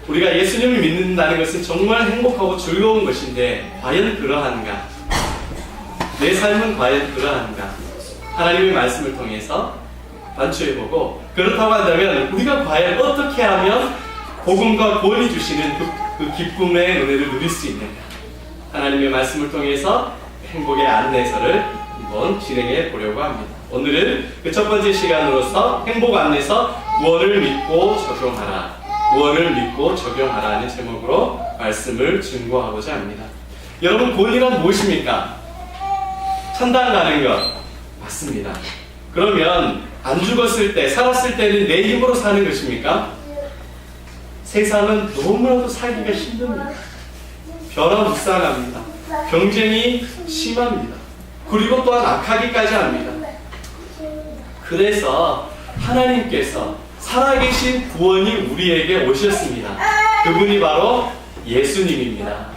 우리가 예수님을 믿는다는 것은 정말 행복하고 즐거운 것인데 과연 그러한가? 내 삶은 과연 그러한가? 하나님의 말씀을 통해서 반추해보고, 그렇다고 한다면 우리가 과연 어떻게 하면 복음과 구원이 주시는 그 기쁨의 은혜를 누릴 수 있는가? 하나님의 말씀을 통해서 행복의 안내서를 한번 진행해 보려고 합니다. 오늘은 그 첫 번째 시간으로서 행복 안내서 구원을 믿고 적용하라, 구원을 믿고 적용하라는 제목으로 말씀을 증거하고자 합니다. 여러분, 구원이란 무엇입니까? 천당 가는 것 맞습니다. 그러면 안 죽었을 때, 살았을 때는 내 힘으로 사는 것입니까? 세상은 너무나도 살기가 힘듭니다. 변화무쌍합니다. 경쟁이 심합니다. 그리고 또한 악하기까지 합니다. 그래서 하나님께서 살아계신 구원이 우리에게 오셨습니다. 그분이 바로 예수님입니다.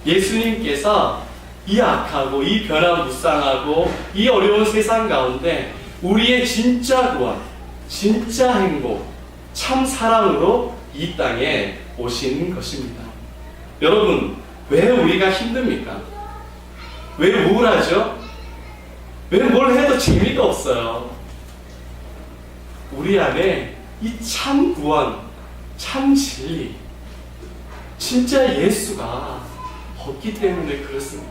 예수님께서 이 악하고 이 변화무쌍하고 이 어려운 세상 가운데 우리의 진짜 구원, 진짜 행복, 참 사랑으로 이 땅에 오신 것입니다. 여러분, 왜 우리가 힘듭니까? 왜 우울하죠? 왜 뭘 해도 재미가 없어요? 우리 안에 이 참 구원, 참 진리, 진짜 예수가 없기 때문에 그렇습니다.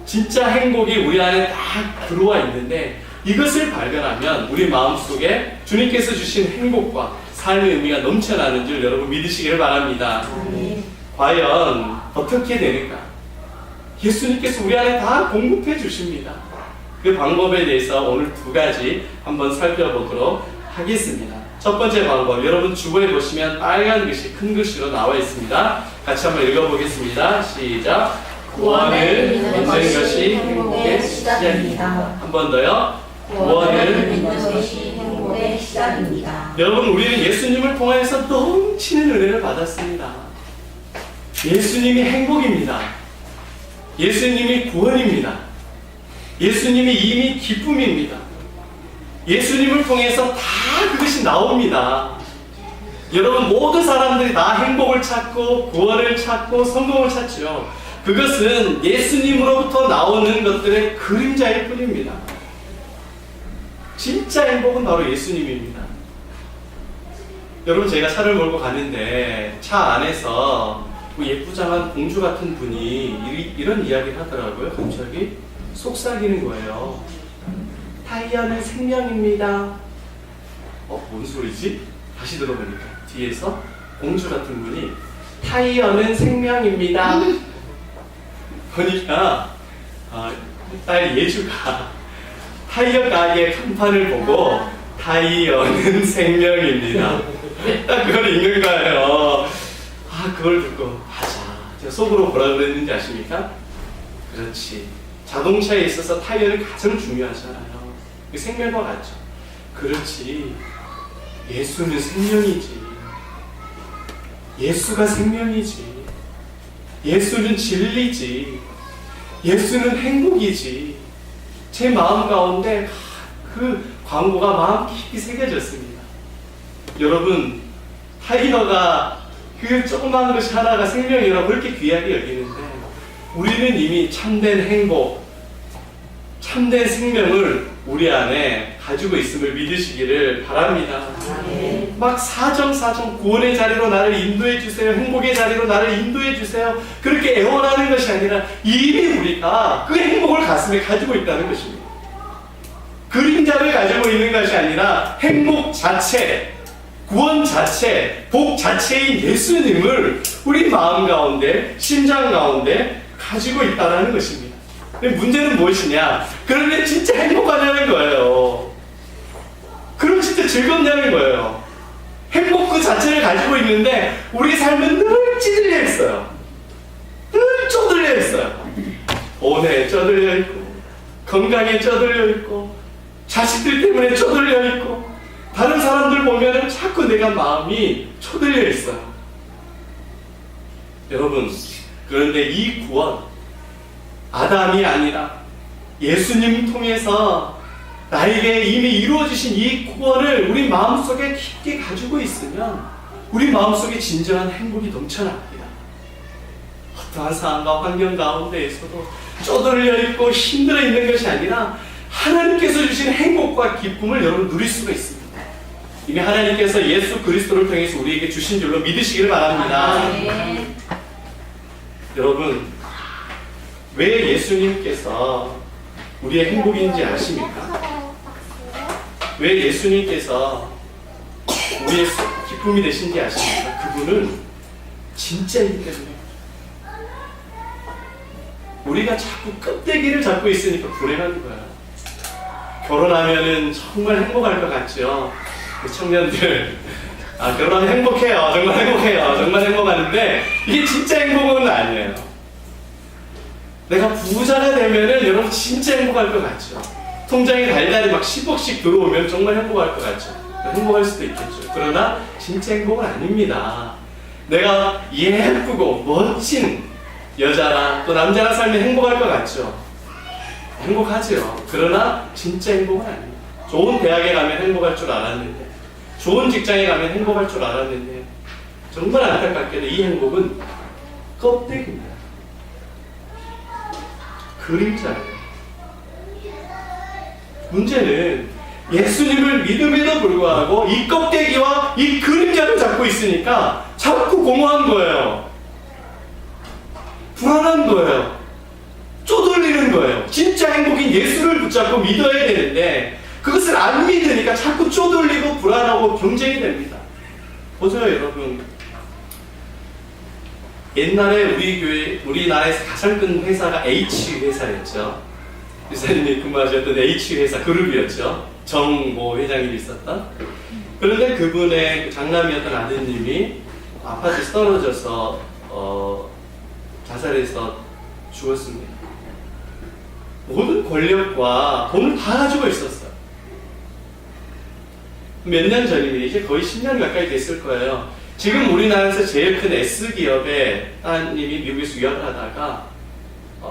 진짜 행복이 우리 안에 딱 들어와 있는데, 이것을 발견하면 우리 마음속에 주님께서 주신 행복과 삶의 의미가 넘쳐나는 줄 여러분 믿으시기를 바랍니다. 과연 어떻게 되는가? 예수님께서 우리 안에 다 공급해 주십니다. 그 방법에 대해서 오늘 두 가지 한번 살펴보도록 하겠습니다. 첫 번째 방법, 여러분 주보에 보시면 빨간 글씨, 큰 글씨로 나와 있습니다. 같이 한번 읽어보겠습니다. 시작. 구원을 믿는 것이 행복의 시작입니다. 한 번 더요. 구원을 믿는 것이 행복의 시작입니다. 여러분, 우리는 예수님을 통해서 넘치는 은혜를 받았습니다. 예수님이 행복입니다. 예수님이 구원입니다. 예수님이 이미 기쁨입니다. 예수님을 통해서 다 그것이 나옵니다. 여러분, 모든 사람들이 다 행복을 찾고 구원을 찾고 성공을 찾죠. 그것은 예수님으로부터 나오는 것들의 그림자일 뿐입니다. 진짜 행복은 바로 예수님입니다. 여러분, 제가 차를 몰고 가는데 차 안에서 예쁘장한 공주 같은 분이 이런 이야기를 하더라고요. 갑자기 속삭이는 거예요. 타이어는 생명입니다. 뭔 소리지? 다시 들어보니까 뒤에서 공주 같은 분이 타이어는 생명입니다. 보니까 딸 예주가 타이어 가게 간판을 보고 타이어는 생명입니다. 딱 그걸 읽는 거예요. 그걸 듣고 맞아. 제가 속으로 뭐라 그랬는지 아십니까? 그렇지. 자동차에 있어서 타이어는 가장 중요하잖아요. 생명과 같죠. 그렇지. 예수는 생명이지. 예수가 생명이지. 예수는 진리지. 예수는 행복이지. 제 마음 가운데 그 광고가 마음 깊이 새겨졌습니다. 여러분, 타이어가 그 조그마한 것이 하나가 생명이라고 그렇게 귀하게 여기는데, 우리는 이미 참된 행복, 참된 생명을 우리 안에 가지고 있음을 믿으시기를 바랍니다. 막 사정사정 구원의 자리로 나를 인도해 주세요, 행복의 자리로 나를 인도해 주세요, 그렇게 애원하는 것이 아니라 이미 우리가 그 행복을 가슴에 가지고 있다는 것입니다. 그림자를 가지고 있는 것이 아니라 행복 자체, 구원 자체, 복 자체인 예수님을 우리 마음 가운데, 심장 가운데 가지고 있다는 것입니다. 문제는 무엇이냐? 그런데 진짜 행복하냐는 거예요. 그럼 진짜 즐겁냐는 거예요. 행복 그 자체를 가지고 있는데 우리 삶은 늘 찌들려 있어요. 늘 쪼들려 있어요. 돈에 쪼들려 있고, 건강에 쪼들려 있고, 자식들 때문에 쪼들려 있고, 다른 사람들 보면 자꾸 내가 마음이 쪼들려 있어요. 여러분, 그런데 이 구원, 아담이 아니라 예수님 통해서 나에게 이미 이루어지신 이 구원을 우리 마음속에 깊게 가지고 있으면 우리 마음속에 진정한 행복이 넘쳐납니다. 어떠한 상황과 환경 가운데에서도 쪼들려 있고 힘들어 있는 것이 아니라 하나님께서 주신 행복과 기쁨을 여러분 누릴 수가 있습니다. 이미 하나님께서 예수 그리스도를 통해서 우리에게 주신 줄로 믿으시기를 바랍니다. 여러분, 왜 예수님께서 우리의 행복인지 아십니까? 왜 예수님께서 우리의 기쁨이 되신지 아십니까? 그분은 진짜이기 때문에. 우리가 자꾸 껍데기를 잡고 있으니까 불행한 거야. 결혼하면은 정말 행복할 것 같죠? 청년들, 결혼하면 행복해요. 정말 행복해요. 정말 행복한데 이게 진짜 행복은 아니에요. 내가 부자가 되면은 여러분 진짜 행복할 것 같죠? 통장에 달달이 막 10억씩 들어오면 정말 행복할 것 같죠? 행복할 수도 있겠죠. 그러나 진짜 행복은 아닙니다. 내가 예쁘고 멋진 여자나 또 남자랑 살면 행복할 것 같죠? 행복하죠. 그러나 진짜 행복은 아닙니다. 좋은 대학에 가면 행복할 줄 알았는데, 좋은 직장에 가면 행복할 줄 알았는데, 정말 안타깝게도 이 행복은 껍데기입니다. 그림자예요. 문제는 예수님을 믿음에도 불구하고 이 껍데기와 이 그림자를 잡고 있으니까 자꾸 공허한 거예요. 불안한 거예요. 쪼들리는 거예요. 진짜 행복인 예수를 붙잡고 믿어야 되는데 그것을 안 믿으니까 자꾸 쪼들리고 불안하고 경쟁이 됩니다. 보세요, 여러분. 옛날에 우리나라에서 가장 큰 회사가 H회사였죠. 유사님이 근무하셨던 H회사 그룹이었죠. 정모 회장님이 있었던. 그런데 그분의 장남이었던 아드님이 아파트에서 떨어져서 자살해서 죽었습니다. 모든 권력과 돈을 다 가지고 있었어요. 몇 년 전입니다. 이제 거의 10년 가까이 됐을 거예요. 지금 우리나라에서 제일 큰 S기업의 따님이 미국에서 유학을 하다가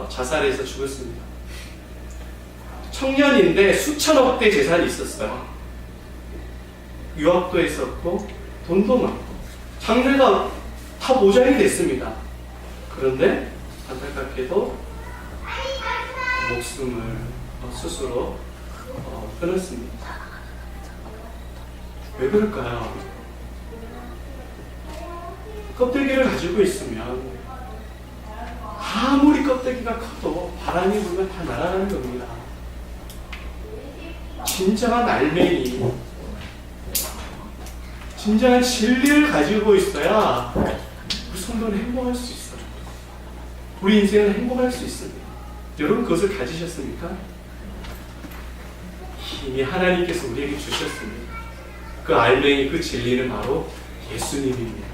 자살해서 죽었습니다. 청년인데 수천억대 재산이 있었어요. 유학도 했었고 돈도 많고 장래가 다 보장이 됐습니다. 그런데 안타깝게도 목숨을 스스로 끊었습니다. 왜 그럴까요? 껍데기를 가지고 있으면 아무리 껍데기가 커도 바람이 불면 다 날아가는 겁니다. 진정한 알맹이, 진정한 진리를 가지고 있어야 우리 성도는 행복할 수 있어요. 우리 인생은 행복할 수 있습니다. 여러분 그것을 가지셨습니까? 이미 하나님께서 우리에게 주셨습니다. 그 알맹이, 그 진리는 바로 예수님입니다.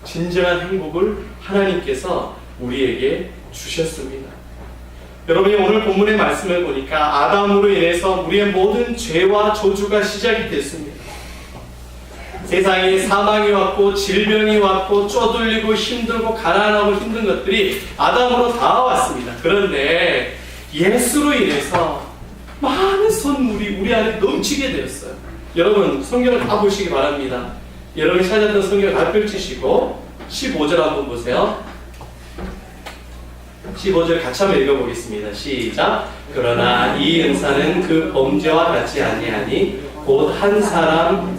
진정한 행복을 하나님께서 우리에게 주셨습니다. 여러분이 오늘 본문의 말씀을 보니까 아담으로 인해서 우리의 모든 죄와 저주가 시작이 됐습니다. 세상에 사망이 왔고 질병이 왔고 쪼들리고 힘들고 가난하고 힘든 것들이 아담으로 다 왔습니다. 그런데 예수로 인해서 많은 선물이 우리 안에 넘치게 되었어요. 여러분 성경을 다 보시기 바랍니다. 여러분이 찾았던 성경을 다 펼치시고 15절 한번 보세요. 15절 같이 한번 읽어보겠습니다. 시작. 그러나 이 은사는 그 범죄와 같지 아니하니 곧 한 사람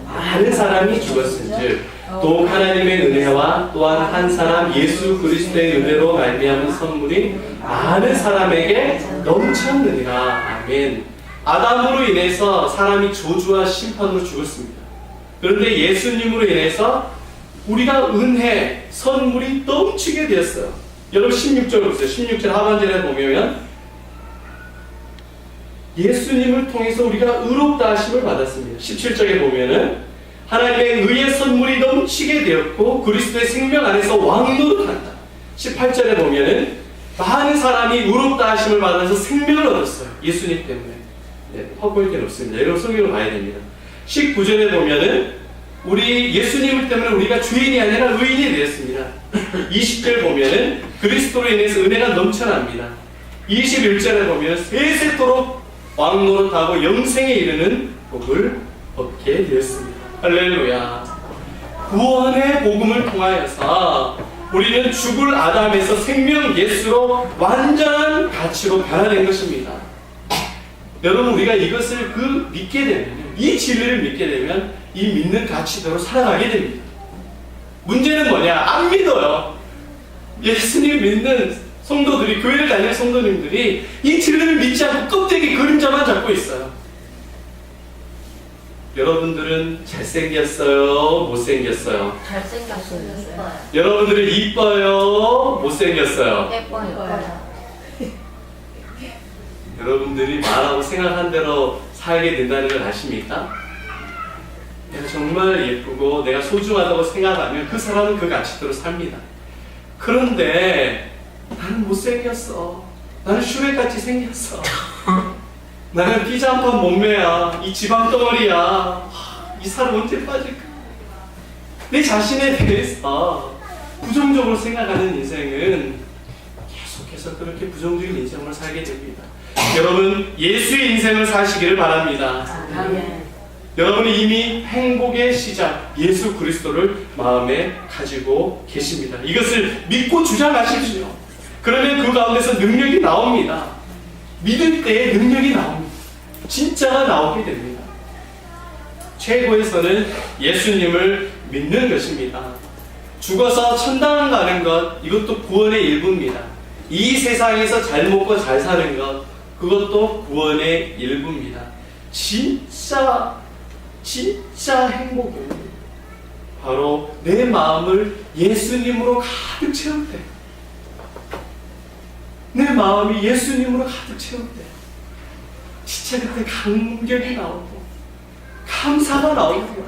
많은 사람이 죽었은즉 또 하나님의 은혜와 또한 한 사람 예수 그리스도의 은혜로 말미암은 선물이 많은 사람에게 넘쳤느니라. 아멘. 아담으로 인해서 사람이 저주와 심판으로 죽었습니다. 그런데 예수님으로 인해서 우리가 은혜, 선물이 넘치게 되었어요. 여러분 16절 보세요. 16절 하반절에 보면 예수님을 통해서 우리가 의롭다 하심을 받았습니다. 17절에 보면은 하나님의 의의 선물이 넘치게 되었고 그리스도의 생명 안에서 왕노릇한다. 18절에 보면은 많은 사람이 의롭다 하심을 받아서 생명을 얻었어요. 예수님 때문에. 확보할 게 없습니다. 여러분 성경을 봐야 됩니다. 19절에 보면은 우리 예수님 때문에 우리가 죄인이 아니라 의인이 되었습니다. 20절 보면은 그리스도로 인해서 은혜가 넘쳐납니다. 21절에 보면 세세토록 왕노릇하고 영생에 이르는 복을 얻게 되었습니다. 할렐루야. 구원의 복음을 통하여서 우리는 죽을 아담에서 생명 예수로 완전한 가치로 변화된 것입니다. 여러분, 우리가 이것을 믿게 되면, 이 진리를 믿게 되면 이 믿는 가치대로 살아가게 됩니다. 문제는 뭐냐? 안 믿어요. 예수님 믿는 성도들이, 교회를 다니는 성도님들이 이 진리를 믿지 않고 껍데기 그림자만 잡고 있어요. 여러분들은 잘생겼어요? 못생겼어요? 잘생겼어요. 여러분들은 이뻐요? 못생겼어요? 예뻐요. 여러분들이 말하고 생각한 대로 살게 된다는 걸 아십니까? 내가 정말 예쁘고 내가 소중하다고 생각하면 그 사람은 그 가치대로 삽니다. 그런데 나는 못생겼어. 나는 슈렉같이 생겼어. 나는 피자 한 판 몸매야. 이 지방 덩어리야. 이 살 언제 빠질까? 내 자신에 대해서 부정적으로 생각하는 인생은 계속해서 그렇게 부정적인 인생을 살게 됩니다. 여러분, 예수의 인생을 사시기를 바랍니다. 여러분이 이미 행복의 시작 예수 그리스도를 마음에 가지고 계십니다. 이것을 믿고 주장하십시오. 그러면 그 가운데서 능력이 나옵니다. 믿을 때에 능력이 나옵니다. 진짜가 나오게 됩니다. 최고에서는 예수님을 믿는 것입니다. 죽어서 천당 가는 것, 이것도 구원의 일부입니다. 이 세상에서 잘 먹고 잘 사는 것, 그것도 구원의 일부입니다. 진짜 행복은 바로 내 마음을 예수님으로 가득 채울 때, 내 마음이 예수님으로 가득 채울 때 진짜 그때 감격이 나오고 감사가 나오고,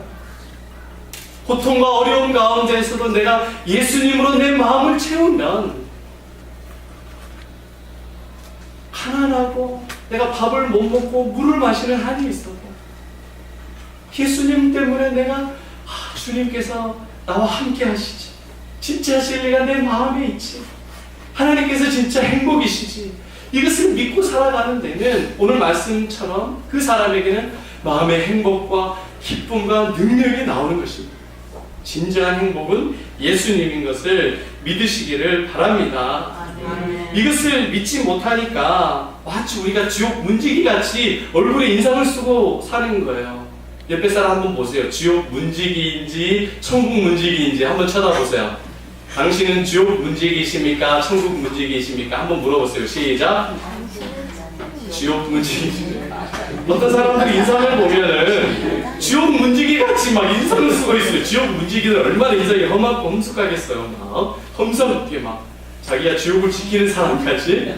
고통과 어려움 가운데에서도 내가 예수님으로 내 마음을 채우면 가난하고 내가 밥을 못 먹고 물을 마시는 한이 있어도 예수님 때문에 내가 주님께서 나와 함께 하시지, 진짜 진리가 내 마음에 있지, 하나님께서 진짜 행복이시지, 이것을 믿고 살아가는 데는 오늘 말씀처럼 그 사람에게는 마음의 행복과 기쁨과 능력이 나오는 것입니다. 진정한 행복은 예수님인 것을 믿으시기를 바랍니다. 이것을 믿지 못하니까 마치 우리가 지옥 문지기 같이 얼굴에 인상을 쓰고 사는 거예요. 옆에 사람 한번 보세요. 지옥 문지기인지 천국 문지기인지 한번 쳐다보세요. 당신은 지옥 문지기이십니까? 천국 문지기이십니까? 한번 물어보세요. 시작. 지옥 문지기이십니까? 어떤 사람들이 인상을 보면은 지옥 문지기 같이 막 인상을 쓰고 있어요. 지옥 문지기는 얼마나 인상이 험하고 험숙하겠어요. 막 험상궂게 막 자기가 지옥을 지키는 사람까지.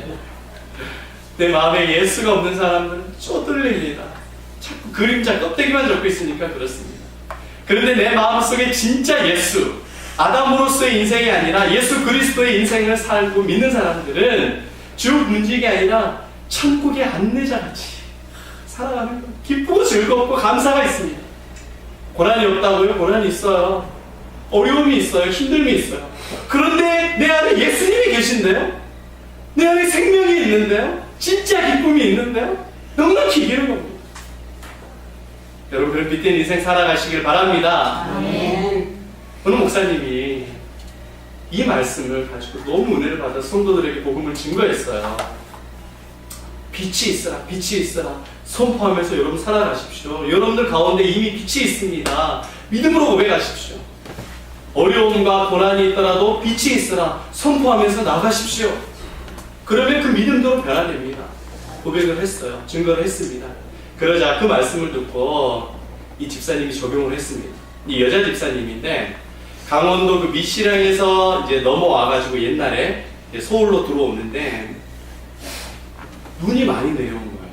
내 마음에 예수가 없는 사람들은 쪼들립니다. 자꾸 그림자 껍데기만 잡고 있으니까 그렇습니다. 그런데 내 마음속에 진짜 예수, 아담으로서의 인생이 아니라 예수 그리스도의 인생을 살고 믿는 사람들은 지옥 문지기 아니라 천국의 안내자같이 살아가는 거예요. 기쁘고 즐겁고 감사가 있습니다. 고난이 없다고요? 고난이 있어요. 어려움이 있어요. 힘듦이 있어요. 그런데 내 안에 예수님이 계신데요? 내 안에 생명이 있는데요? 진짜 기쁨이 있는데요? 넉넉히 이기는 겁니다. 여러분, 그런 빛된 인생 살아가시길 바랍니다. 오늘 목사님이 이 말씀을 가지고 너무 은혜를 받아 성도들에게 복음을 증거했어요. 빛이 있어라, 빛이 있어라 선포하면서 여러분 살아가십시오. 여러분들 가운데 이미 빛이 있습니다. 믿음으로 고백하십시오. 어려움과 고난이 있더라도 빛이 있어라 선포하면서 나가십시오. 그러면 그 믿음도 변화됩니다. 고백을 했어요. 증거를 했습니다. 그러자 그 말씀을 듣고 이 집사님이 적용을 했습니다. 이 여자 집사님인데 강원도 그 미시령에서 이제 넘어와가지고 옛날에 이제 서울로 들어오는데 눈이 많이 내려온 거예요.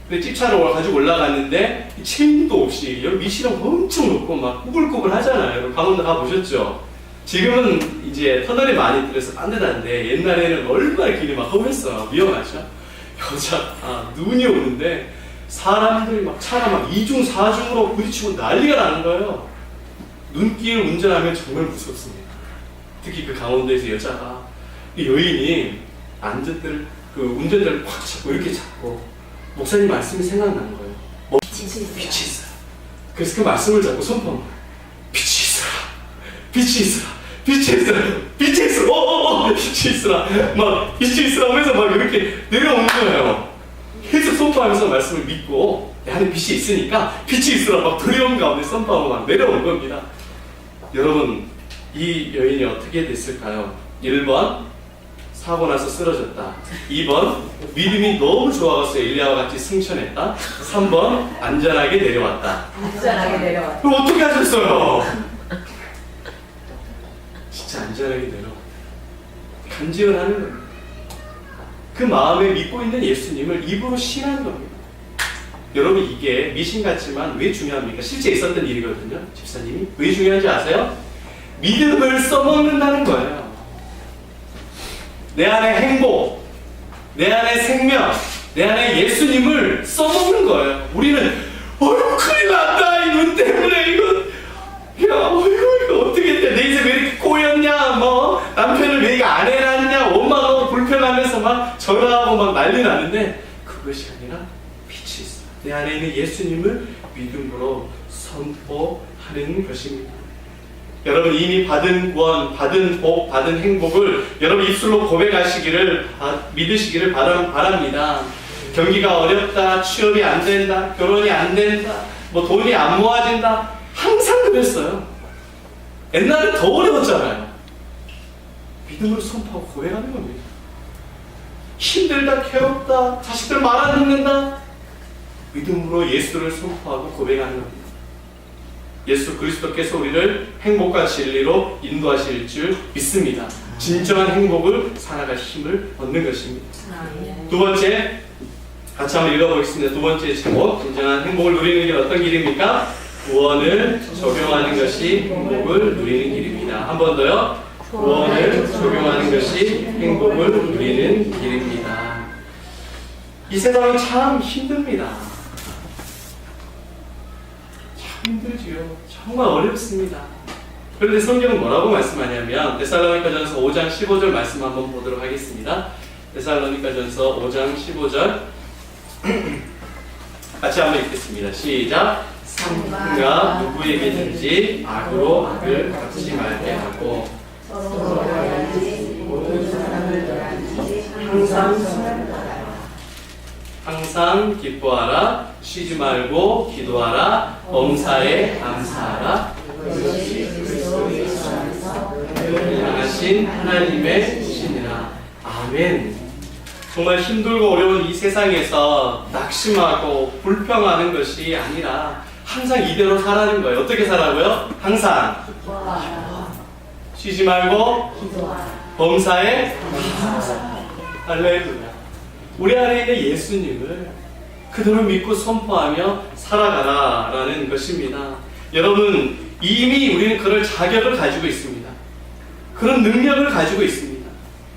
근데 집차로 가지고 올라갔는데 체인도 없이 여기 미시령 엄청 높고 막 꾸불꾸불 하잖아요. 강원도 가보셨죠? 지금은 이제 터널이 많이 들어서 딴데단데 옛날에는 얼마나 길이 막 험했어요. 위험하죠? 눈이 오는데 사람들이 막 차가 막 2중 4중으로 부딪히고 난리가 나는 거예요. 눈길 운전하면 정말 무섭습니다. 특히 그 강원도에서 여자가 여인이 안전대를 그 운전대를 꽉 잡고 이렇게 잡고 목사님 말씀이 생각나는 거예요. 빛이 있어요. 그래서 그 말씀을 잡고 선포한 거예요. 빛이 있어라. 빛이 있으라, 빛이 있으라, 빛이 있으라, 빛이 있으라, 막 빛이 있으라 하면서 막 이렇게 내려오는 거예요. 계속 선포하면서 말씀을 믿고 내 안에 빛이 있으니까 빛이 있으라 막 두려움 가운데 선포하고 막 내려오는 겁니다. 여러분, 이 여인이 어떻게 됐을까요? 1번 사고 나서 쓰러졌다. 2번 믿음이 너무 좋아서 엘리야와 같이 승천했다. 3번 안전하게 내려왔다. 안전하게 내려왔다. 그럼 어떻게 하셨어요? 진짜 안전하게 내려왔다. 간증을 하는 겁니다. 그 마음에 믿고 있는 예수님을 입으로 신하는 겁니다. 여러분, 이게 미신 같지만 왜 중요합니까? 실제 있었던 일이거든요. 집사님이 왜 중요한지 아세요? 믿음을 써먹는다는 거예요. 내 안에 행복, 내 안에 생명, 내 안에 예수님을 써먹는 거예요. 우리는 큰일 났다, 이 눈 때문에 이거 어떻게 돼? 내 인생 왜 이렇게 꼬였냐, 뭐 남편을 왜 이거 안 해놨냐, 원망하고 불평하면서 막 절하고 막 난리 나는데, 그것이 아니라 빛이 있어. 내 안에 있는 예수님을 믿음으로 선포하는 것입니다. 여러분, 이미 받은 구원, 받은 복, 받은 행복을 여러분 입술로 고백하시기를, 믿으시기를 바랍니다. 경기가 어렵다, 취업이 안 된다, 결혼이 안 된다, 뭐 돈이 안 모아진다, 항상 그랬어요. 옛날에 더 어려웠잖아요. 믿음으로 선포하고 고백하는 겁니다. 힘들다, 괴롭다, 자식들 말 안 듣는다, 믿음으로 예수를 선포하고 고백하는 겁니다. 예수 그리스도께서 우리를 행복과 진리로 인도하실 줄 믿습니다. 진정한 행복을 살아갈 힘을 얻는 것입니다. 두 번째, 같이 한번 읽어보겠습니다. 두 번째 제목, 진정한 행복을 누리는 길 어떤 길입니까? 구원을 적용하는 것이 행복을 누리는 길입니다. 한 번 더요. 구원을 적용하는 것이 행복을 누리는 길입니다. 이 세상이 참 힘듭니다. 힘들지요. 정말 어렵습니다. 그런데 성경은 뭐라고 말씀하냐면 데살로니가전서 5장 15절 말씀 한번 보도록 하겠습니다. 데살로니가전서 5장 15절 같이 한번 읽겠습니다. 시작. 상가 누구에게든지 악으로 악을 갚지 말게 하고 서로 도와야지 모든 사람을 도와야지 항상 기뻐하라, 쉬지 말고 기도하라, 범사에 감사하라. 그것이 그리스도 예수 안에서 향하신 하나님의 신이라. 아멘. 정말 힘들고 어려운 이 세상에서 낙심하고 불평하는 것이 아니라 항상 이대로 살아는 거예요. 어떻게 살아고요? 항상 기뻐하라, 쉬지 말고 기도하라, 범사에 할렐루야. 우리 안에 있는 예수님을 그대로 믿고 선포하며 살아가라라는 것입니다. 여러분, 이미 우리는 그럴 자격을 가지고 있습니다. 그런 능력을 가지고 있습니다.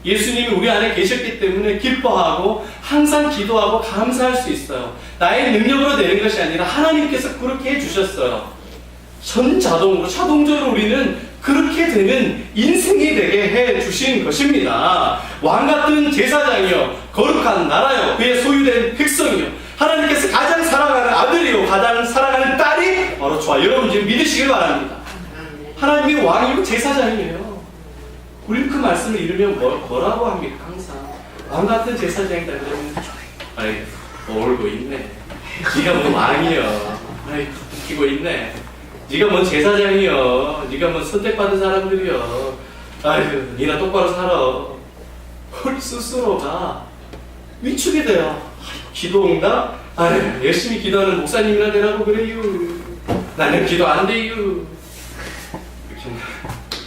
예수님이 우리 안에 계셨기 때문에 기뻐하고 항상 기도하고 감사할 수 있어요. 나의 능력으로 되는 것이 아니라 하나님께서 그렇게 해주셨어요. 자동적으로 우리는 그렇게 되는 인생이 되게 해주신 것입니다. 왕같은 제사장이요, 거룩한 나라요, 그의 소유된 백성이요, 하나님께서 가장 사랑하는 아들이요, 가장 사랑하는 딸이 바로 저와 여러분 지금 믿으시길 바랍니다. 하나님이 왕이고 제사장이에요. 우리는 그 말씀을 잃으면 뭐라고 합니까? 항상 왕같은 제사장이다 그러면 아이 울고 있네, 네가 뭐 왕이여, 아이 웃기고 있네, 네가 뭔 제사장이여, 네가 뭔 선택받은 사람들이여, 아이고 니나 똑바로 살아. 우리 스스로가 위축이 돼요. 기도응답? 아유, 열심히 기도하는 목사님이나 되라고 그래요. 나는 기도 안 돼요. 이렇게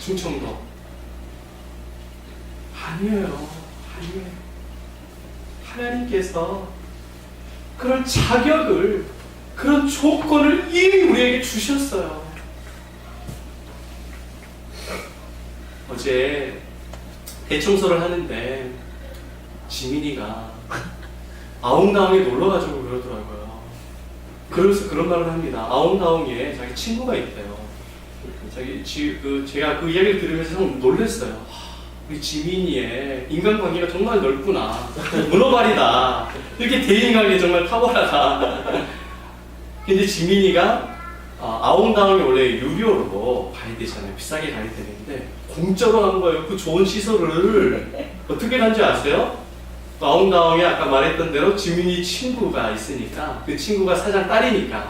충청도. 아니에요. 하나님께서 그런 자격을, 그런 조건을 이미 우리에게 주셨어요. 어제 대청소를 하는데 지민이가 아웅다웅에 놀러가지고 그러더라고요. 그래서 그런 말을 합니다. 아웅다웅에 자기 친구가 있대요. 제가 그 이야기를 들으면서 좀 놀랐어요. 우리 지민이의 인간관계가 정말 넓구나. 문어발이다. 이렇게 대인관계 정말 탁월하다. 근데 지민이가 아웅다웅이 원래 유료로 가야 되잖아요. 비싸게 가야 되는데 공짜로 한 거예요. 그 좋은 시설을 어떻게 간지 아세요? 아웅다웅이 아까 말했던 대로 지민이 친구가 있으니까 그 친구가 사장 딸이니까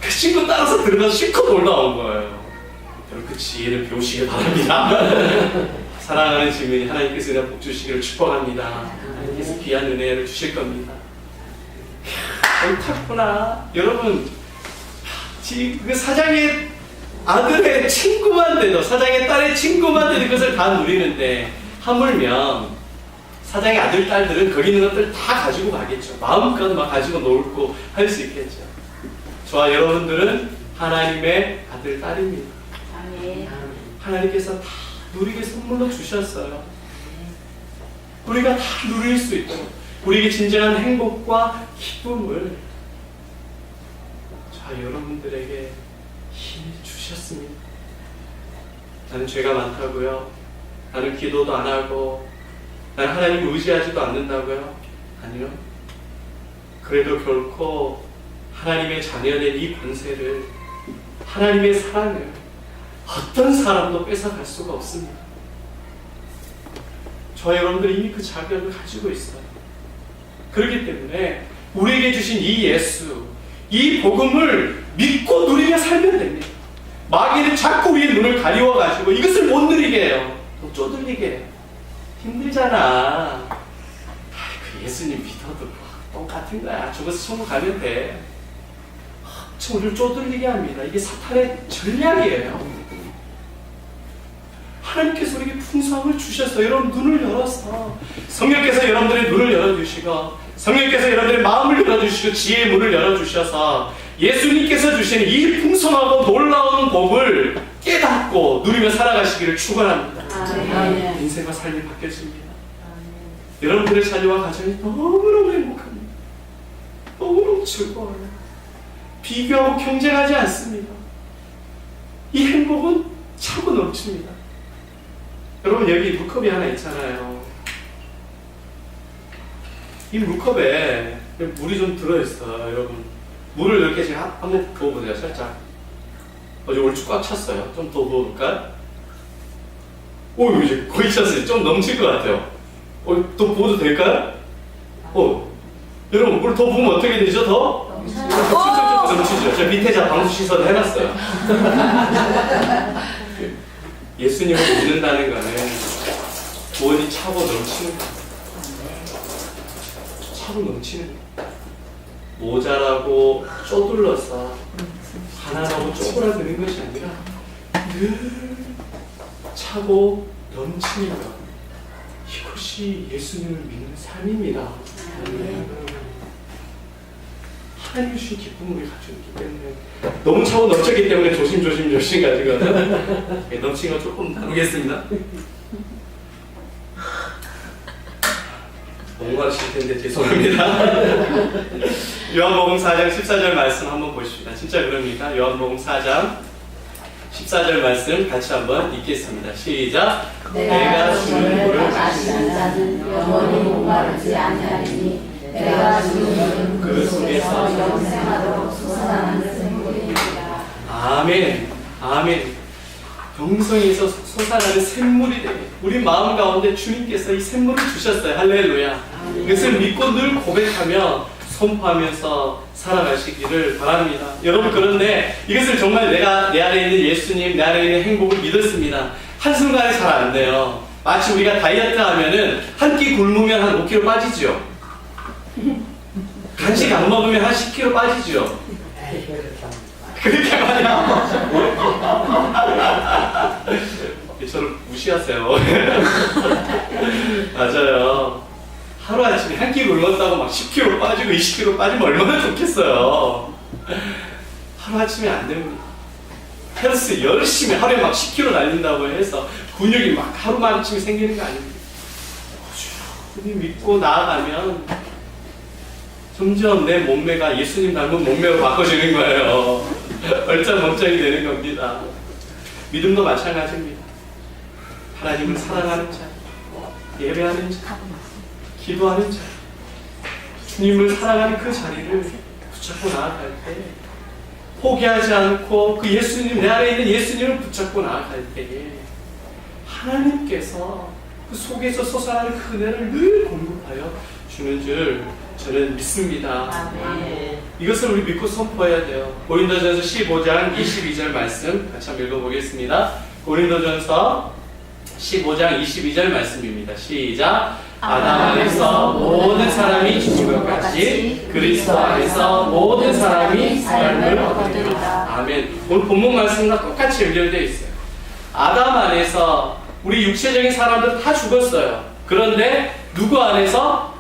그 친구 따라서 들어가서 실컷 놀다 온 거예요. 여러분 그 지혜를 배우시길 바랍니다. 사랑하는 지민이 하나님께서 그냥 복 주시기를 축복합니다. 하나님께서 귀한 은혜를 주실 겁니다. 옳다구나. 여러분 그 사장의 아들의 친구만 돼도 사장의 딸의 친구만 돼도 그것을 다 누리는데 하물며 사장의 아들 딸들은 거기 있는 것들 다 가지고 가겠죠. 마음껏 막 가지고 놀고 할 수 있겠죠. 저와 여러분들은 하나님의 아들 딸입니다. 아멘. 하나님께서 다 누리게 선물로 주셨어요. 우리가 다 누릴 수 있도록 우리에게 진정한 행복과 기쁨을 여러분들에게 힘을 주셨습니다. 나는 죄가 많다고요? 나는 기도도 안 하고 나는 하나님을 의지하지도 않는다고요? 아니요. 그래도 결코 하나님의 자녀된 이 권세를 하나님의 사랑을 어떤 사람도 뺏어갈 수가 없습니다. 저와 여러분들이 이미 그 자격을 가지고 있어요. 그렇기 때문에 우리에게 주신 이 예수 이 복음을 믿고 누리며 살면 됩니다. 마귀는 자꾸 우리의 눈을 가리워가지고 이것을 못 누리게 해요. 또 쪼들리게 해요. 힘들잖아. 그 예수님 믿어도 똑같은 거야. 죽어서 천국 가면 돼. 참 우리를 쪼들리게 합니다. 이게 사탄의 전략이에요. 하나님께서 우리에게 풍성함을 주셔서 여러분 눈을 열어서 성령께서 여러분들의 눈을 열어주시고 성령께서 여러분들의 마음을 열어주시고 지혜의 문을 열어주셔서 예수님께서 주시는 이 풍성하고 놀라운 복을 깨닫고 누리며 살아가시기를 축원합니다. 아멘. 인생과 삶이 바뀌어집니다. 여러분들의 자녀와 가정이 너무너무 행복합니다. 너무너무 즐거워요. 비교하고 경쟁하지 않습니다. 이 행복은 차고 넘칩니다. 여러분 여기 물컵이 하나 있잖아요. 이 물컵에 물이 좀 들어있어요. 여러분 물을 이렇게 제가 한번 부어보세요. 살짝. 오늘 쭉 꽉 찼어요. 좀 더 부어볼까요? 오 이제 거의 찼어요. 좀 넘칠 것 같아요. 더 부어도 될까요? 여러분 물 더 부으면 어떻게 되죠? 더? 넘치죠. 저 밑에 제가 방수 시설 해놨어요. 예수님을 믿는다는 거는 구원이 차고 넘치는 거예요. 차고 넘치는 거예요. 모자라고 쪼들러서 가난하고 쪼그라드는 것이 아니라 늘 차고 넘치는 것. 이것이 예수님을 믿는 삶입니다. 하나님 주신 기쁨을 우리 가지고 있기 때문에 너무 차고 넘쳤기 때문에 조심조심 가지고는 넘친 거 조금 나누겠습니다. 옹알하실 텐데 죄송합니다. 요한복음 4장 14절 말씀 한번 보십시다. 진짜 그럽니까? 요한복음 4장 14절 말씀 같이 한번 읽겠습니다. 시작. 내가 주는 물을 마시는 자는 영원히 목마르지 아니하리니 내가 주는 그 속에서 영생하도록 솟아나는 샘물이니라. 아멘. 아멘. 영성에서 솟아나는 샘물이 되게 우리 마음 가운데 주님께서 이 샘물을 주셨어요. 할렐루야. 이것을 믿고 늘 고백하며 선포하면서 살아가시기를 바랍니다. 여러분 그런데 이것을 정말 내가 내 안에 있는 예수님, 내 안에 있는 행복을 믿었습니다. 한순간에 잘 안 돼요. 마치 우리가 다이어트 하면은 한 끼 굶으면 한 5kg 빠지죠. 간식 안 먹으면 한 10kg 빠지죠. 그렇게 많이 저를 무시하세요. 맞아요. 하루아침에 한 끼 굶었다고 막 10kg 빠지고 20kg 빠지면 얼마나 좋겠어요. 하루아침에 안 됩니다. 헬스 열심히 하루에 막 10kg 날린다고 해서 근육이 막 하루아침에 생기는 거 아닙니다. 꾸준히 믿고 나아가면 점점 내 몸매가 예수님 닮은 몸매로 바꿔지는 거예요. 얼짱멀짱이 되는 겁니다. 믿음도 마찬가지입니다. 하나님을 사랑하는 자, 예배하는 자, 기도하는 자, 주님을 사랑하는 그 자리를 붙잡고 나아갈 때 포기하지 않고 그 예수님, 내 안에 있는 예수님을 붙잡고 나아갈 때에 하나님께서 그 속에서 솟아나는 그 은혜를 늘 공급하여 주는 줄 저는 믿습니다. 이것을 우리 믿고 선포해야 돼요. 고린도전서 15장 22절 말씀 같이 한번 읽어보겠습니다. 고린도전서 15장 22절 말씀입니다. 시작. 아담 안에서 모든 사람이 죽은 것 같이 그리스도 안에서 모든 사람이 삶을 얻으리라. 아멘. 오늘 본문 말씀과 똑같이 연결되어 있어요. 아담 안에서 우리 육체적인 사람들 다 죽었어요. 그런데 누구 안에서?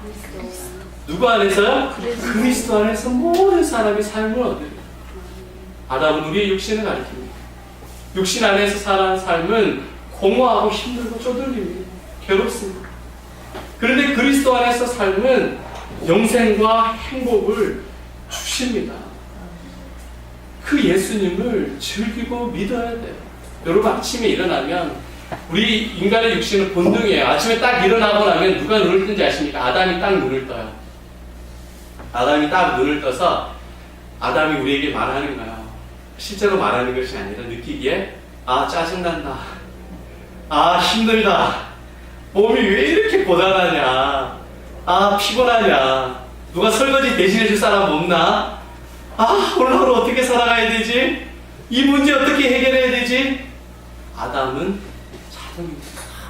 누구 안에서요? 그리스도 안에서 모든 사람이 삶을 얻으리라. 아담은 우리의 육신을 가리킵니다. 육신 안에서 살아가는 삶은 공허하고 힘들고 쪼들립니다. 괴롭습니다. 그런데 그리스도 안에서 삶은 영생과 행복을 주십니다. 그 예수님을 즐기고 믿어야 돼요. 여러분 아침에 일어나면 우리 인간의 육신은 본능이에요. 아침에 딱 일어나고 나면 누가 눈을 뜬지 아십니까? 아담이 딱 눈을 떠요. 아담이 딱 눈을 떠서 아담이 우리에게 말하는 거예요. 실제로 말하는 것이 아니라 느끼기에 아 짜증난다. 아 힘들다. 몸이 왜 이렇게 고단하냐. 아 피곤하냐. 누가 설거지 대신해 줄 사람 없나? 아 오늘 하루 어떻게 살아가야 되지? 이 문제 어떻게 해결해야 되지? 아담은 자동이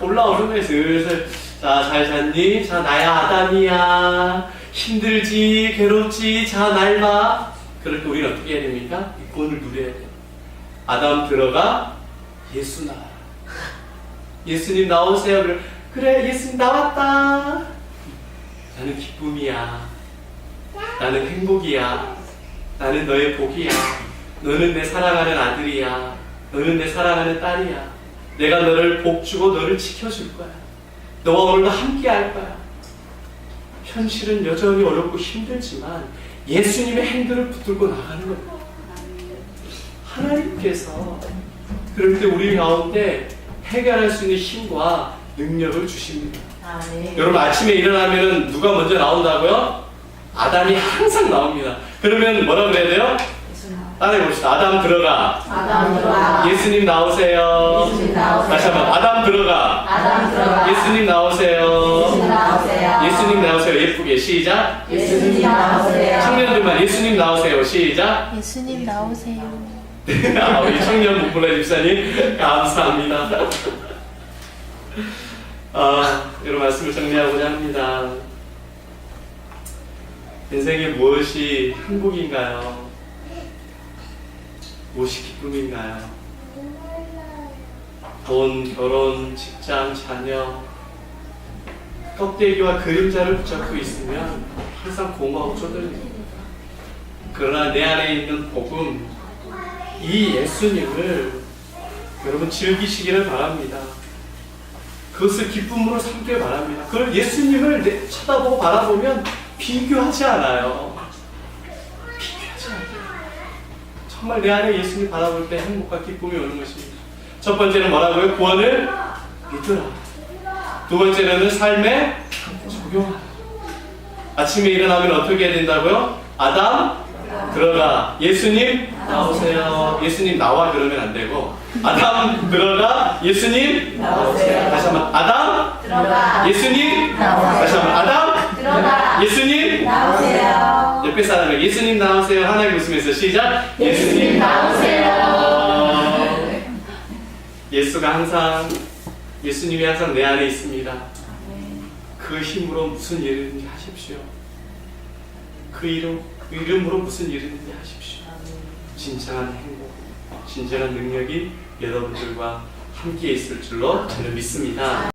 올라오는 슬슬 자 잘 잤니? 자 나야 아담이야. 힘들지 괴롭지 자 날 봐. 그럴 때 우리는 어떻게 해야 됩니까? 이 구원을 누려야 돼요. 아담 들어가 예수 나와. 예수님 나오세요. 그래 예수님 나왔다. 나는 기쁨이야. 나는 행복이야. 나는 너의 복이야. 너는 내 사랑하는 아들이야. 너는 내 사랑하는 딸이야. 내가 너를 복주고 너를 지켜줄 거야. 너와 오늘도 함께 할 거야. 현실은 여전히 어렵고 힘들지만 예수님의 행들을 붙들고 나가는 겁니다. 하나님께서 그럴 때 우리 가운데 해결할 수 있는 힘과 능력을 주십니다. 여러분 아침에 일어나면 누가 먼저 나온다고요? 아담이 항상 나옵니다. 그러면 뭐라 그래야 돼요? 따라해 봅시다. 아담 들어가. 아담 들어가. 예수님 나오세요. 예수님 나오세요. 다시 한번 아담 들어가. 아담 들어가. 예수님 나오세요. 예수님 나오세요. 예수님 나오세요. 예쁘게 시작. 예수님 나오세요. 청년들만 예수님 나오세요. 시작. 예수님 나오세요. 우리 청년 문불라 집사님 감사합니다. 여러분 말씀을 정리하고자 합니다. 인생에 무엇이 행복인가요? 무엇이 기쁨인가요? 돈, 결혼, 직장, 자녀 껍데기와 그림자를 붙잡고 있으면 항상 공허하고 쪼들립니다. 그러나 내 안에 있는 복음, 이 예수님을 여러분 즐기시기를 바랍니다. 그것을 기쁨으로 삼길 바랍니다. 그걸 예수님을 쳐다보고 바라보면 비교하지 않아요. 비교하지 않아요. 정말 내 안에 예수님 바라볼 때 행복과 기쁨이 오는 것입니다. 첫 번째는 뭐라고요? 구원을 믿으라. 두 번째는 삶에 적용하라. 아침에 일어나면 어떻게 해야 된다고요? 아담 들어가. 예수님 나오세요. 예수님 나와 그러면 안 되고 아담 들어가. 예수님 나오세요. 다시 한번 아담 들어가. 예수님 나오세요. 다시 한번 아담 들어가. 예수님 나오세요. 옆에 사람에게 예수님 나오세요. 하나님 웃으면서 시작. 예수님 나오세요. 예수가 항상 예수님이 항상 내 안에 있습니다. 그 힘으로 무슨 일이든지 하십시오. 그 이름으로 무슨 일이든지 하십시오. 진정한 행복, 진정한 능력이 여러분들과 함께 있을 줄로 저는 믿습니다.